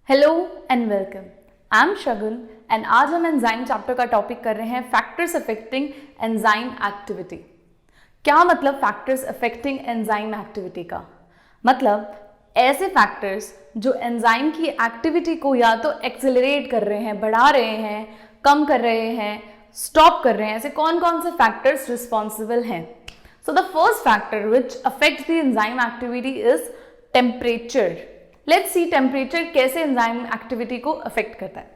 Hello and welcome. I am Shagun and आज हम enzyme chapter का टॉपिक कर रहे हैं फैक्टर्स अफेक्टिंग एंजाइम एक्टिविटी। क्या मतलब फैक्टर्स अफेक्टिंग एंजाइम एक्टिविटी का? मतलब ऐसे फैक्टर्स जो एंजाइम की एक्टिविटी को या तो एक्सेलरेट कर रहे हैं, बढ़ा रहे हैं, कम कर रहे हैं, स्टॉप कर रहे हैं। ऐसे कौन कौन से फैक्टर्स रिस्पॉन्सिबल हैं? So the first factor which affects the enzyme activity is temperature. Let's see temperature कैसे एंजाइम एक्टिविटी को अफेक्ट करता है।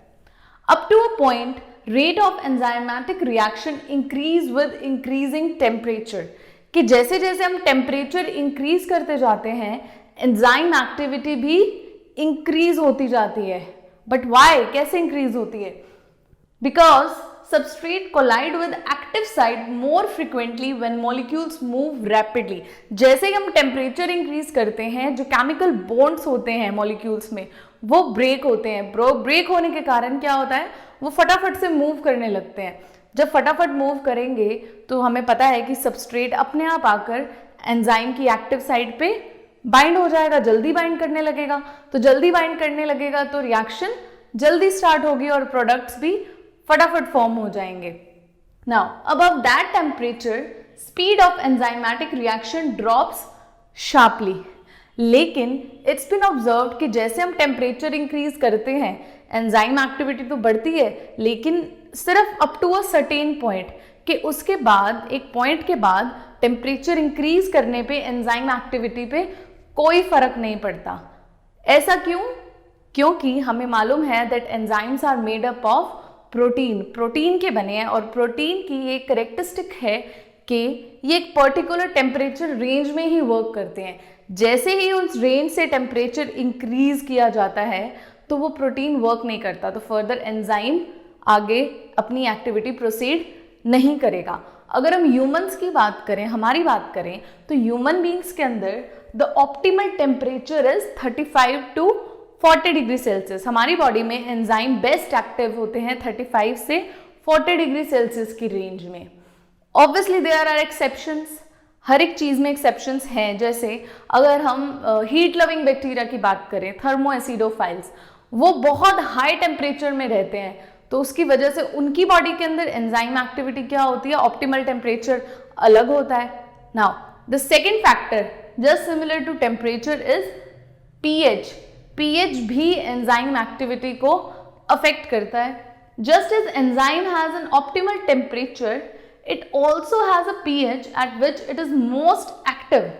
Up to a point rate of enzymatic reaction increase with increasing temperature, कि जैसे जैसे हम temperature increase करते जाते हैं एंजाइम एक्टिविटी भी इंक्रीज होती जाती है। बट वाई, कैसे इंक्रीज होती है? Because substrate collide with active site more frequently when molecules move rapidly। जैसे ही हम टेम्परेचर इंक्रीज करते हैं जो केमिकल बॉन्ड्स होते हैं मॉलिक्यूल्स में वो ब्रेक होते हैं। ब्रेक होने के कारण क्या होता है, वो फटाफट से मूव करने लगते हैं। जब फटाफट मूव करेंगे तो हमें पता है कि सबस्ट्रेट अपने आप आकर एंजाइम की एक्टिव साइट पे बाइंड हो जाएगा, जल्दी बाइंड करने लगेगा। तो जल्दी बाइंड करने लगेगा तो रिएक्शन जल्दी स्टार्ट होगी और प्रोडक्ट्स भी फटाफट फॉर्म हो जाएंगे। Now above that temperature speed of enzymatic reaction drops sharply. लेकिन इट्स बीन ऑब्जर्व्ड कि जैसे हम टेम्परेचर इंक्रीज करते हैं एंजाइम एक्टिविटी तो बढ़ती है, लेकिन सिर्फ up to a certain point, कि उसके बाद एक पॉइंट के बाद टेम्परेचर इंक्रीज करने पे एंजाइम एक्टिविटी पे कोई फर्क नहीं पड़ता। ऐसा क्यों? क्योंकि हमें मालूम है that enzymes are made up of protein के बने हैं और प्रोटीन की एक करेक्टरिस्टिक है कि ये एक पर्टिकुलर टेम्परेचर रेंज में ही वर्क करते हैं। जैसे ही उस रेंज से टेम्परेचर इंक्रीज किया जाता है तो वो प्रोटीन वर्क नहीं करता, तो फर्दर एंजाइम आगे अपनी एक्टिविटी प्रोसीड नहीं करेगा। अगर हम ह्यूमंस की बात करें, हमारी बात करें, तो ह्यूमन बींग्स के अंदर the optimal temperature is 35 to 40 degree Celsius. हमारी बॉडी में एंजाइम बेस्ट एक्टिव होते हैं 35 से 40 डिग्री सेल्सियस की रेंज में। ऑब्वियसली देयर आर एक्सेप्शंस, हर एक चीज में एक्सेप्शंस हैं। जैसे अगर हम हीट लविंग बैक्टीरिया की बात करें, थर्मोएसिडोफाइल्स, वो बहुत हाई टेम्परेचर में रहते हैं, तो उसकी वजह से उनकी बॉडी के अंदर एंजाइम एक्टिविटी क्या होती है, ऑप्टिमल टेम्परेचर अलग होता है। Now the second factor just similar to temperature is pH. PH भी एंजाइम एक्टिविटी को अफेक्ट करता है। Just as enzyme has an optimal temperature, it also has a pH at which it is most active.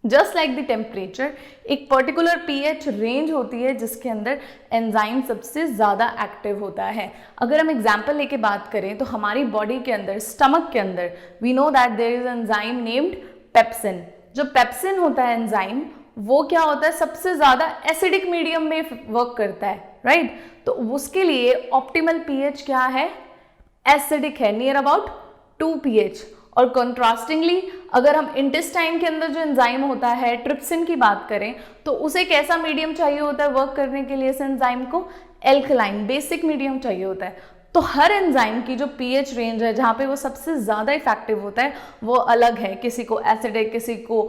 Just like the temperature, एक particular pH range होती है जिसके अंदर enzyme सबसे ज्यादा एक्टिव होता है। अगर हम एग्जाम्पल लेके बात करें तो हमारी बॉडी के अंदर, स्टमक के अंदर, we know that there is enzyme named pepsin. जो पेप्सिन होता है एंजाइम, वो क्या होता है, सबसे ज्यादा एसिडिक मीडियम में वर्क करता है, राइट? तो उसके लिए ऑप्टिमल पीएच क्या है, एसिडिक है, नियर अबाउट 2 pH। और कंट्रास्टिंगली अगर हम इंटेस्टाइन के अंदर जो एंजाइम होता है ट्रिप्सिन की बात करें तो उसे कैसा मीडियम चाहिए होता है वर्क करने के लिए? इस एंजाइम को एल्कलाइन, बेसिक मीडियम चाहिए होता है। तो हर एंजाइम की जो पीएच रेंज है जहाँ पे वो सबसे ज़्यादा इफेक्टिव होता है वो अलग है। किसी को एसिडिक, किसी को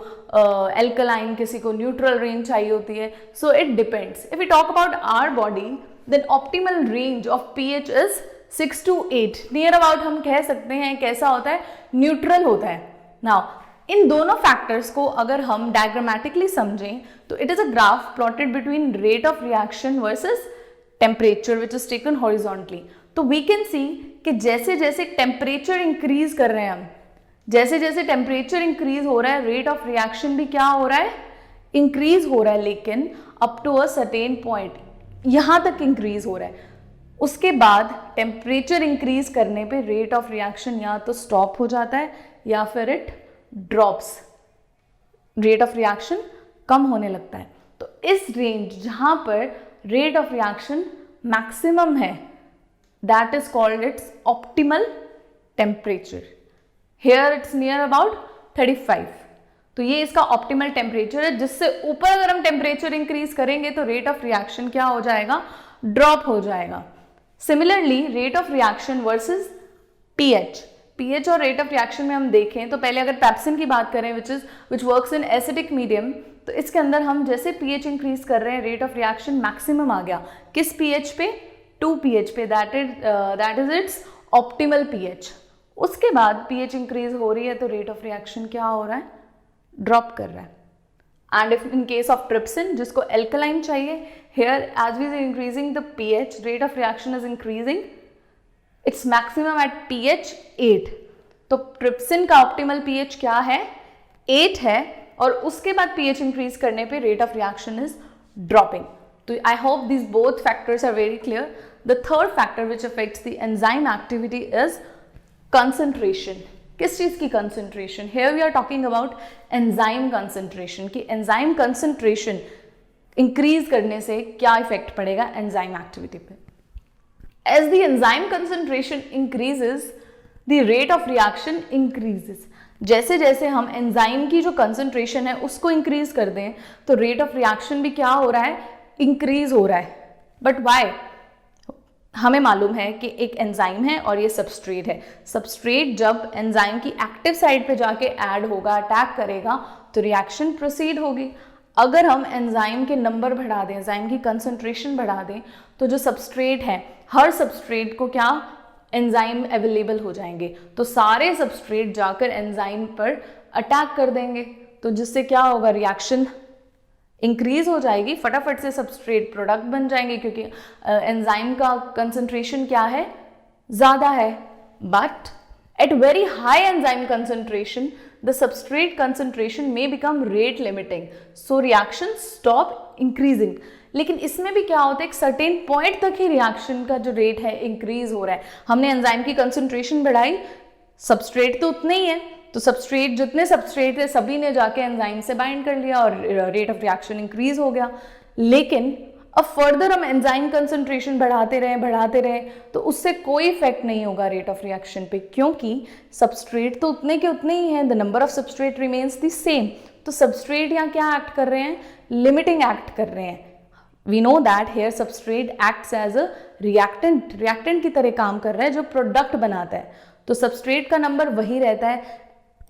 एल्कलाइन, किसी को न्यूट्रल रेंज चाहिए होती है। So it depends. If we talk about our body then optimal range of pH is 6 to 8, near about हम कह सकते हैं कैसा होता है, न्यूट्रल होता है। नाउ इन दोनों फैक्टर्स को अगर हम डायग्रामेटिकली समझें तो it is a graph plotted between rate of reaction versus temperature which is taken horizontally. तो वी कैन सी कि जैसे जैसे टेम्परेचर इंक्रीज कर रहे हैं हम, जैसे जैसे टेम्परेचर इंक्रीज हो रहा है रेट ऑफ रिएक्शन भी क्या हो रहा है, इंक्रीज हो रहा है, लेकिन up to a certain point यहां तक इंक्रीज हो रहा है। उसके बाद टेम्परेचर इंक्रीज करने पे रेट ऑफ रिएक्शन या तो स्टॉप हो जाता है या फिर it drops, rate of reaction कम होने लगता है। तो इस रेंज जहां पर रेट ऑफ रिएक्शन मैक्सिमम है, that is called its optimal temperature. Here it's near about 35. तो ये इसका ऑप्टिमल टेम्परेचर है, जिससे ऊपर अगर हम टेम्परेचर इंक्रीज करेंगे तो रेट ऑफ रिएक्शन क्या हो जाएगा, ड्रॉप हो जाएगा। Similarly rate of reaction versus pH, pH और रेट ऑफ रिएक्शन में हम देखें तो पहले अगर पेप्सिन की बात करें which works in acidic medium, तो इसके अंदर हम जैसे pH इंक्रीज कर रहे हैं, रेट ऑफ रिएक्शन मैक्सिमम आ गया किस pH पे, 2 pH पे, that is it's optimal pH। उसके बाद pH इंक्रीज हो रही है तो रेट ऑफ रिएक्शन क्या हो रहा है, ड्रॉप कर रहा है। And if in case of trypsin जिसको एल्कलाइन चाहिए, here as we are increasing the pH, rate of reaction is increasing, its maximum at pH 8। तो ट्रिप्सिन का ऑप्टिमल pH क्या है, 8 है, और उसके बाद pH इंक्रीज करने पे rate of reaction is dropping. तो I hope this both factors are very clear. The third factor which affects the enzyme activity is concentration. किस चीज की concentration, here we are talking about enzyme concentration, कि enzyme concentration increase करने से क्या effect पड़ेगा enzyme activity पे। As the enzyme concentration increases the rate of reaction increases. जैसे जैसे हम एंजाइम की जो कंसंट्रेशन है उसको इंक्रीज कर दें तो रेट ऑफ रिएक्शन भी क्या हो रहा है, इंक्रीज हो रहा है। बट व्हाई, हमें मालूम है कि एक एंजाइम है और ये सबस्ट्रेट है। सबस्ट्रेट जब एंजाइम की एक्टिव साइड पे जाके ऐड होगा, अटैक करेगा, तो रिएक्शन प्रोसीड होगी। अगर हम एंजाइम के नंबर बढ़ा दें, एंजाइम की कंसंट्रेशन बढ़ा दें, तो जो सबस्ट्रेट है, हर सबस्ट्रेट को क्या एंजाइम अवेलेबल हो जाएंगे, तो सारे सबस्ट्रेट जाकर एंजाइम पर अटैक कर देंगे, तो जिससे क्या होगा, रिएक्शन इंक्रीज हो जाएगी, फटाफट से सबस्ट्रेट प्रोडक्ट बन जाएंगे क्योंकि एंजाइम का कंसंट्रेशन क्या है, ज़्यादा है। But at very high enzyme concentration the substrate concentration may become rate limiting, so reaction stop increasing। लेकिन इसमें भी क्या होता है, एक सर्टेन पॉइंट तक ही रिएक्शन का जो रेट है इंक्रीज हो रहा है। हमने एंजाइम की कंसंट्रेशन बढ़ाई, सबस्ट्रेट तो उतने ही है, तो सबस्ट्रेट जितने सबस्ट्रेट थे सभी ने जाके एंजाइम से बाइंड कर लिया और रेट ऑफ रिएक्शन इंक्रीज हो गया। लेकिन अब फर्दर हम एंजाइम कंसंट्रेशन बढ़ाते रहे तो उससे कोई इफेक्ट नहीं होगा रेट ऑफ रिएक्शन पे, क्योंकि सबस्ट्रेट तो उतने के उतने ही हैं, the number of substrate remains the same. तो सबस्ट्रेट यहाँ क्या एक्ट कर रहे हैं, लिमिटिंग एक्ट कर रहे हैं। We know that here substrate acts as a reactant की तरह काम कर रहा है जो प्रोडक्ट बनाता है। तो सबस्ट्रेट का नंबर वही रहता है,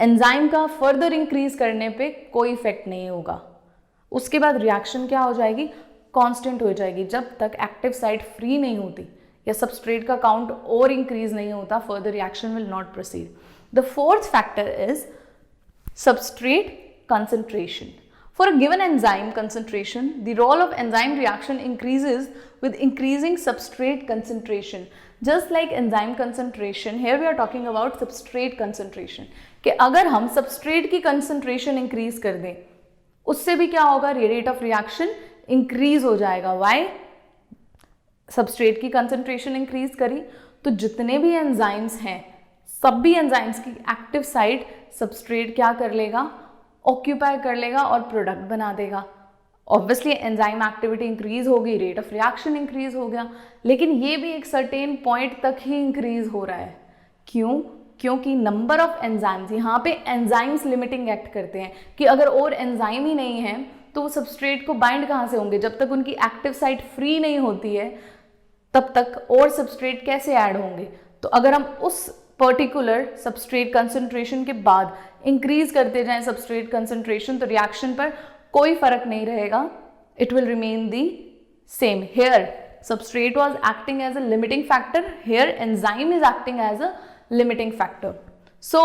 एंजाइम का फर्दर इंक्रीज करने पे कोई इफेक्ट नहीं होगा। उसके बाद रिएक्शन क्या हो जाएगी, कांस्टेंट हो जाएगी। जब तक एक्टिव साइट फ्री नहीं होती या सबस्ट्रेट का काउंट और इंक्रीज नहीं होता, further reaction will not proceed. The fourth factor is substrate concentration. For a given enzyme concentration, the role of enzyme reaction increases with increasing substrate concentration. Just like enzyme concentration, here we are talking about substrate concentration. कि अगर हम substrate की concentration increase कर दें, उससे भी क्या होगा, rate of reaction increase हो जाएगा। Why? Substrate की concentration increase करी तो जितने भी enzymes हैं, सभी एंजाइम्स की एक्टिव साइट सबस्ट्रेट क्या कर लेगा, ऑक्यूपाई कर लेगा और प्रोडक्ट बना देगा। ऑब्वियसली एंजाइम एक्टिविटी इंक्रीज होगी, रेट ऑफ रिएक्शन इंक्रीज हो गया, लेकिन ये भी एक सर्टेन पॉइंट तक ही इंक्रीज हो रहा है। क्यों? क्योंकि नंबर ऑफ एंजाइम्स, यहाँ पे एंजाइम्स लिमिटिंग एक्ट करते हैं कि अगर और एंजाइम ही नहीं है तो वो सबस्ट्रेट को बाइंड कहाँ से होंगे। जब तक उनकी एक्टिव साइट फ्री नहीं होती है तब तक और सबस्ट्रेट कैसे ऐड होंगे। तो अगर हम उस पर्टिकुलर सबस्ट्रेट कंसंट्रेशन के बाद इंक्रीज करते जाएं सबस्ट्रेट कंसंट्रेशन, तो रिएक्शन पर कोई फर्क नहीं रहेगा, it will remain the same. Here substrate was acting as a limiting factor, here enzyme is acting as a limiting factor. So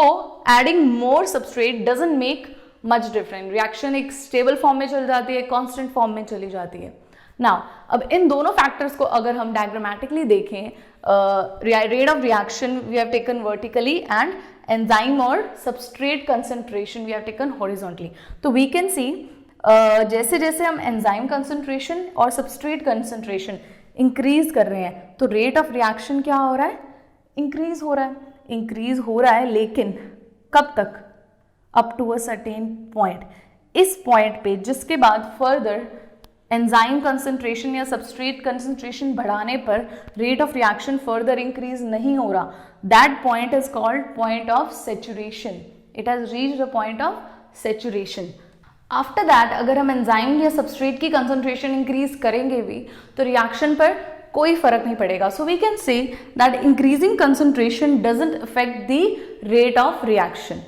adding more substrate doesn't make much different, reaction एक stable form में चल जाती है, constant form में चली जाती है। Now अब इन दोनों फैक्टर्स को अगर हम डायग्रामेटिकली देखें, rate of reaction we have taken vertically and enzyme और substrate concentration we have taken horizontally. तो वी कैन सी जैसे जैसे हम एंजाइम कंसंट्रेशन और सबस्ट्रेट कंसंट्रेशन इंक्रीज कर रहे हैं तो रेट ऑफ रिएक्शन क्या हो रहा है, इंक्रीज हो रहा है, लेकिन कब तक, up to a certain point. इस पॉइंट पे जिसके बाद फर्दर एंजाइम कंसंट्रेशन या सबस्ट्रेट कंसंट्रेशन बढ़ाने पर rate of reaction further increase नहीं हो रहा, that point is called point of saturation. It has reached a point of saturation. After that अगर हम एंजाइम या सबस्ट्रेट की कंसंट्रेशन इंक्रीज करेंगे भी तो रिएक्शन पर कोई फर्क नहीं पड़ेगा। So we can say that increasing concentration doesn't affect the rate of reaction.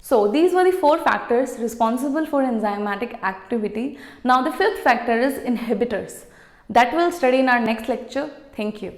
So these were the 4 factors responsible for enzymatic activity. Now the 5th factor is inhibitors. That we'll study in our next lecture. Thank you.